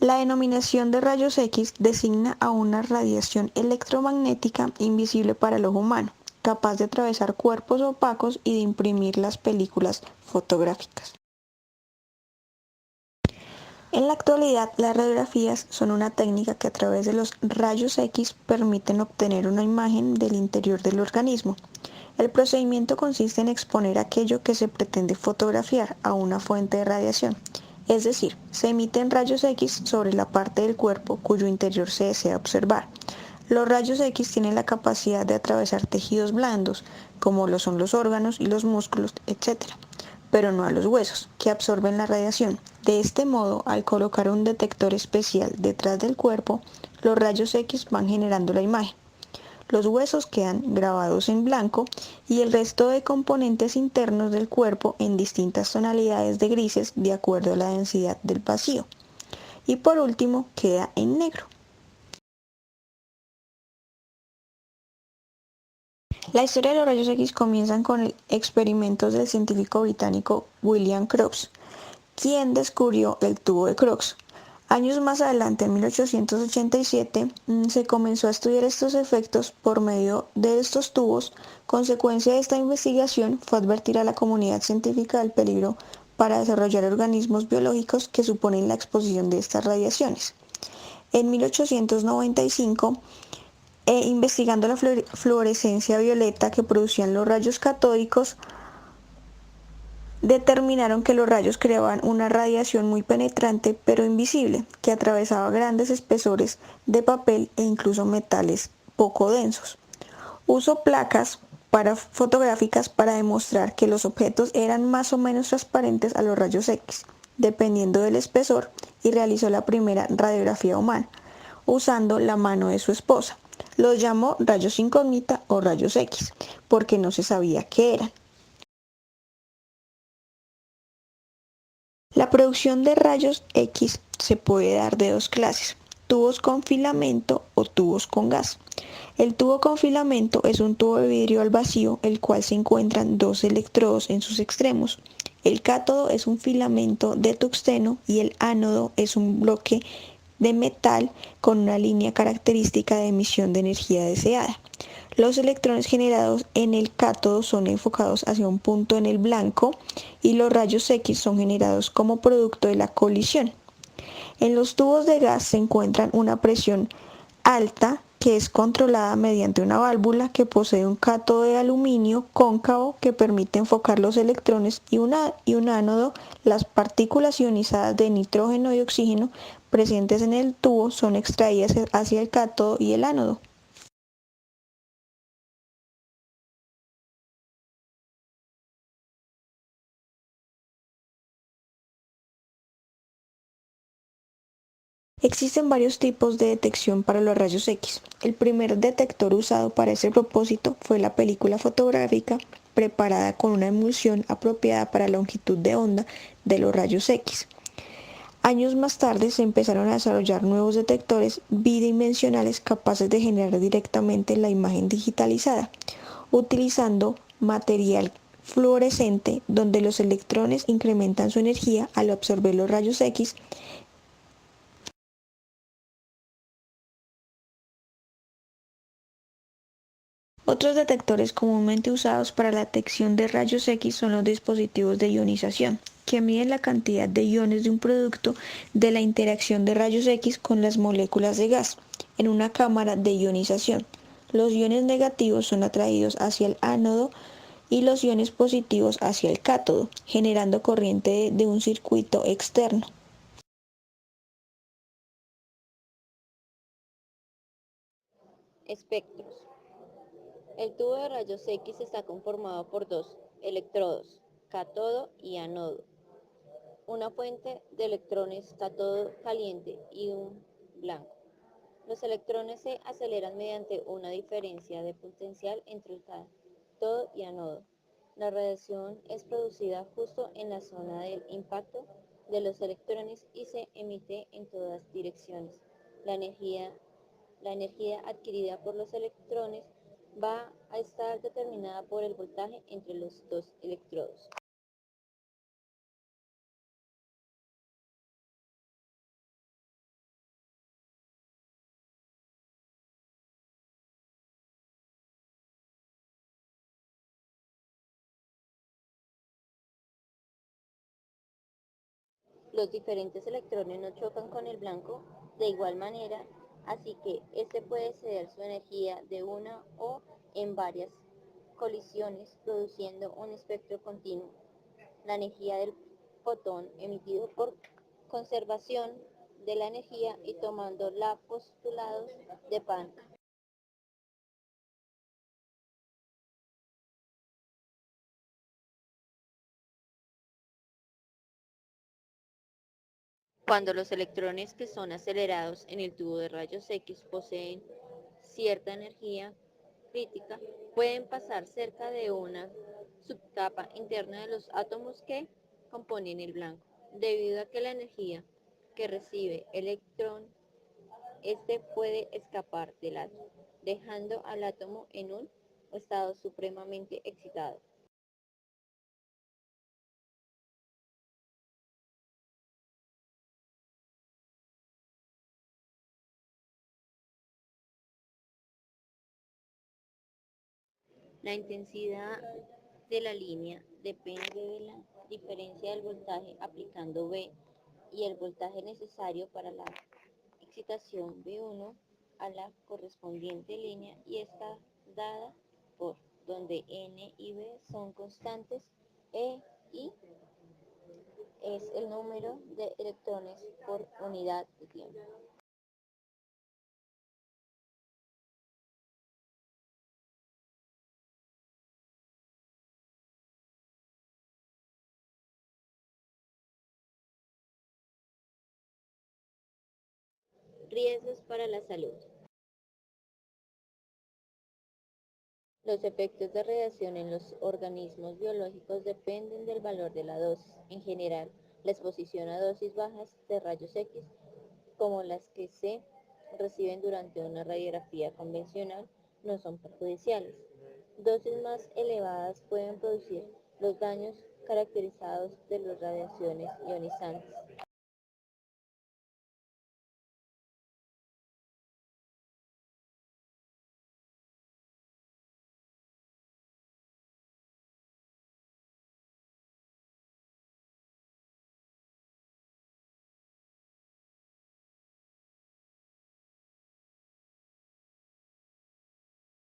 La denominación de rayos X designa a una radiación electromagnética invisible para el ojo humano, capaz de atravesar cuerpos opacos y de imprimir las películas fotográficas. En la actualidad, las radiografías son una técnica que a través de los rayos X permiten obtener una imagen del interior del organismo. El procedimiento consiste en exponer aquello que se pretende fotografiar a una fuente de radiación, es decir, se emiten rayos X sobre la parte del cuerpo cuyo interior se desea observar. Los rayos X tienen la capacidad de atravesar tejidos blandos, como lo son los órganos y los músculos, etc., pero no a los huesos, que absorben la radiación. De este modo, al colocar un detector especial detrás del cuerpo, los rayos X van generando la imagen. Los huesos quedan grabados en blanco y el resto de componentes internos del cuerpo en distintas tonalidades de grises de acuerdo a la densidad del vacío. Y por último, queda en negro. La historia de los rayos X comienza con experimentos del científico británico William Crookes, quien descubrió el tubo de Crookes. Años más adelante, en 1887, se comenzó a estudiar estos efectos por medio de estos tubos. Consecuencia de esta investigación fue advertir a la comunidad científica del peligro para desarrollar organismos biológicos que suponen la exposición de estas radiaciones. En 1895, investigando la fluorescencia violeta que producían los rayos catódicos, determinaron que los rayos creaban una radiación muy penetrante pero invisible, que atravesaba grandes espesores de papel e incluso metales poco densos. Usó placas fotográficas para demostrar que los objetos eran más o menos transparentes a los rayos X, dependiendo del espesor, y realizó la primera radiografía humana, usando la mano de su esposa. Los llamó rayos incógnita o rayos X, porque no se sabía qué eran. La producción de rayos X se puede dar de dos clases: tubos con filamento o tubos con gas. El tubo con filamento es un tubo de vidrio al vacío, el cual se encuentran dos electrodos en sus extremos. El cátodo es un filamento de tungsteno y el ánodo es un bloque de metal con una línea característica de emisión de energía deseada. Los electrones generados en el cátodo son enfocados hacia un punto en el blanco y los rayos X son generados como producto de la colisión. En los tubos de gas se encuentra una presión alta que es controlada mediante una válvula que posee un cátodo de aluminio cóncavo que permite enfocar los electrones y un ánodo. Las partículas ionizadas de nitrógeno y oxígeno presentes en el tubo son extraídas hacia el cátodo y el ánodo. Existen varios tipos de detección para los rayos X. El primer detector usado para ese propósito fue la película fotográfica preparada con una emulsión apropiada para la longitud de onda de los rayos X. Años más tarde se empezaron a desarrollar nuevos detectores bidimensionales capaces de generar directamente la imagen digitalizada, utilizando material fluorescente donde los electrones incrementan su energía al absorber los rayos X. Otros detectores comúnmente usados para la detección de rayos X son los dispositivos de ionización, que miden la cantidad de iones de un producto de la interacción de rayos X con las moléculas de gas en una cámara de ionización. Los iones negativos son atraídos hacia el ánodo y los iones positivos hacia el cátodo, generando corriente de un circuito externo. Espectros. El tubo de rayos X está conformado por dos electrodos, cátodo y ánodo, una fuente de electrones cátodo caliente y un blanco. Los electrones se aceleran mediante una diferencia de potencial entre el cátodo y ánodo. La radiación es producida justo en la zona del impacto de los electrones y se emite en todas direcciones. La energía, la energía adquirida por los electrones va a estar determinada por el voltaje entre los dos electrodos. Los diferentes electrones no chocan con el blanco de igual manera, así que este puede ceder su energía de una o en varias colisiones, produciendo un espectro continuo. La energía del fotón emitido por conservación de la energía y tomando la postulados de Planck. Cuando los electrones que son acelerados en el tubo de rayos X poseen cierta energía crítica, pueden pasar cerca de una subcapa interna de los átomos que componen el blanco, debido a que la energía que recibe el electrón, este puede escapar del átomo, dejando al átomo en un estado supremamente excitado. La intensidad de la línea depende de la diferencia del voltaje aplicando V y el voltaje necesario para la excitación V1 a la correspondiente línea y está dada por donde N y V son constantes E y es el número de electrones por unidad de tiempo. Riesgos para la salud. Los efectos de radiación en los organismos biológicos dependen del valor de la dosis. En general, la exposición a dosis bajas de rayos X, como las que se reciben durante una radiografía convencional, no son perjudiciales. Dosis más elevadas pueden producir los daños caracterizados de las radiaciones ionizantes.